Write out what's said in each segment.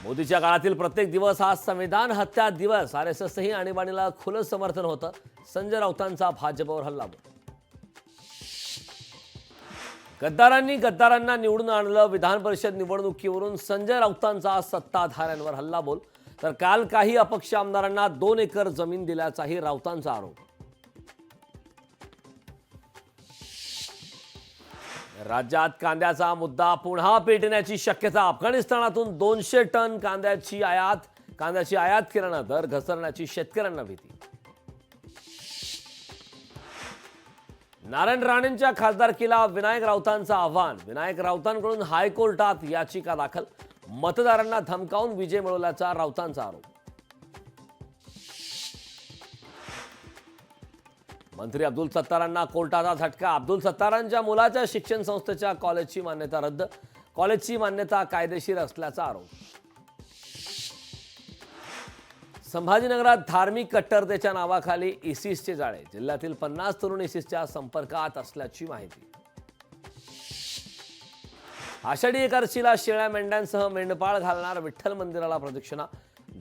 मोदीच्या काळातील प्रत्येक दिवस हा संविधान हत्या दिवस. आरएसएसही आणीबाणीला खुलं समर्थन होतं. संजय राऊतांचा भाजपवर हल्लाबोल. गद्दारांना निवडून आणलं. विधान परिषद निवडणुकीवरून संजय राऊतांचा सत्ताधाऱ्यांवर हल्लाबोल. तर काल काही अपक्ष आमदारांना 2 एकर जमीन दिल्याचाही राऊतांचा आरोप. राज्यात कांद्याचा मुद्दा पुन्हा पेटण्याची शक्यता. अफगाणिस्तानातून 200 टन कांद्याची आयात केल्यानं दर घसरण्याची शेतकऱ्यांना भीती. नारायण राणेंच्या खासदारकीला विनायक राऊतांचं आव्हान. विनायक राऊतांकडून हायकोर्टात याचिका दाखल. मतदारांना धमकावून विजय मिळवल्याचा राऊतांचा आरोप. मंत्री अब्दुल सत्तारांना कोर्टाचा झटका. अब्दुल सत्तारांच्या मुलाच्या शिक्षण संस्थेच्या कॉलेजची मान्यता रद्द. कॉलेजची मान्यता कायदेशीर असल्याचा आरोप. संभाजीनगरात धार्मिक कट्टरतेच्या नावाखाली इसिसचे जाळे. जिल्ह्यातील 50 तरुण इसिसच्या संपर्कात असल्याची माहिती. आषाढी एकादशीला शेळ्या मेंढ्यांसह मेंढपाळ घालणार. विठ्ठल मंदिराला प्रदक्षिणा.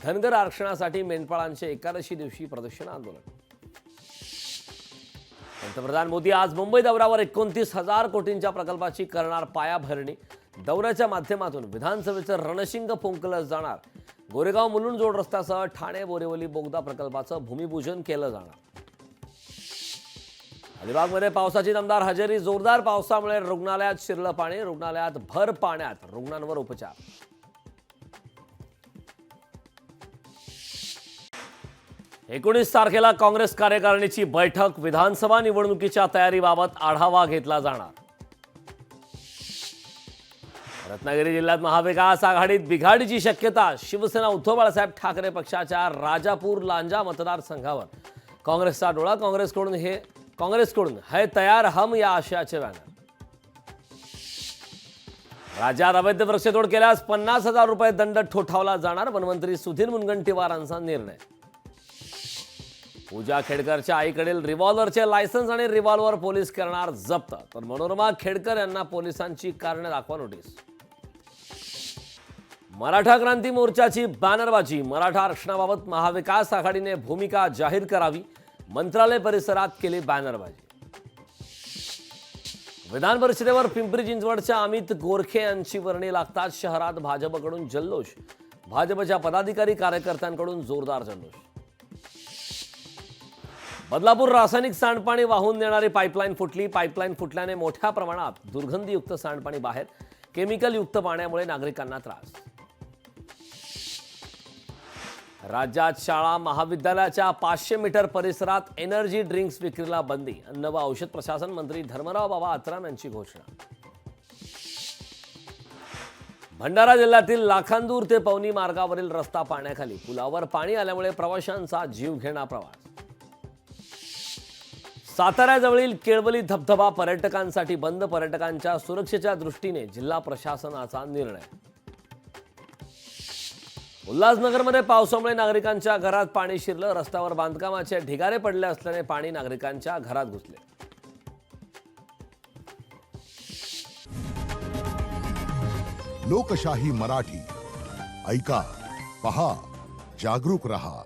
धनगर आरक्षणासाठी मेंढपाळांचे एकादशी दिवशी प्रदक्षिणा आंदोलन. पंतप्रधान मोदी आज मुंबई दौऱ्यावर. 29,000 कोटींच्या प्रकल्पाची करणार पायाभरणी. दौऱ्याच्या माध्यमातून विधानसभेचं रणशिंग फुंकलं जाणार. गोरेगाव मुलुंड जोड रस्त्यासह ठाणे बोरिवली बोगदा प्रकल्पाचं भूमिपूजन केलं जाणार. अलिबागमध्ये पावसाची दमदार हजेरी. जोरदार पावसामुळे रुग्णालयात शिरलं पाणी. रुग्णालयात भर पाण्यात रुग्णांवर उपचार. एकोणीस तारखेला काँग्रेस कार्यकारिणीची बैठक. विधानसभा निवडणुकीच्या तयारीबाबत आढावा घेतला जाणार. रत्नागिरी जिल्ह्यात महाविकास आघाडीत बिघाडीची शक्यता. शिवसेना उद्धव बाळासाहेब ठाकरे पक्षाच्या राजापूर लांजा मतदारसंघावर काँग्रेसचा डोळा. काँग्रेसकडून है तयार हम या आशयाचे बॅनर. राज्यात अवैध वृक्षतोड केल्यास 50,000 रुपये दंड ठोठावला जाणार. वनमंत्री सुधीर मुनगंटीवारांचा निर्णय. पूजा खेडकरच्या आईकडील रिव्हॉल्व्हरचे लायसन्स आणि रिव्हॉल्व्हर पोलीस करणार जप्त. तर मनोरमा खेडकर यांना पोलिसांची कारणे दाखवा नोटीस. मराठा क्रांती मोर्चाची बॅनरबाजी. मराठा आरक्षणाबाबत महाविकास आघाडीने भूमिका जाहीर करावी. मंत्रालय परिसरात केली बॅनरबाजी. विधान परिषदेवर पिंपरी चिंचवडच्या अमित गोरखे यांची वर्णी लागतात. शहरात भाजपकडून जल्लोष. भाजपच्या पदाधिकारी कार्यकर्त्यांकडून जोरदार जल्लोष. बदलापूर रासायनिक सांडपाणी वाहून नेणारी पाईपलाईन फुटली. पाईपलाईन फुटल्याने मोठ्या प्रमाणात दुर्गंधीयुक्त सांडपाणी बाहेर. केमिकल युक्त पाण्यामुळे नागरिकांना त्रास. राज्यात शाळा महाविद्यालयाच्या 500 मीटर परिसरात एनर्जी ड्रिंक्स विक्रीला बंदी. अन्न व औषध प्रशासन मंत्री धर्मराव बाबा आत्राम यांची घोषणा. भंडारा जिल्ह्यातील लाखांदूर ते पवनी मार्गावरील रस्ता पाण्याखाली. पुलावर पाणी आल्यामुळे प्रवाशांचा जीवघेणा प्रवास. साताऱ्याजवळील केळवली धबधबा पर्यटकांसाठी बंद. पर्यटकांच्या सुरक्षेच्या दृष्टीने जिल्हा प्रशासनाचा निर्णय. उल्हासनगरमध्ये पावसामुळे नागरिकांच्या घरात पाणी शिरलं. रस्त्यावर बांधकामाचे ढिगारे पडले असल्याने पाणी नागरिकांच्या घरात घुसले. लोकशाही मराठी ऐका, पहा, जागरूक रहा.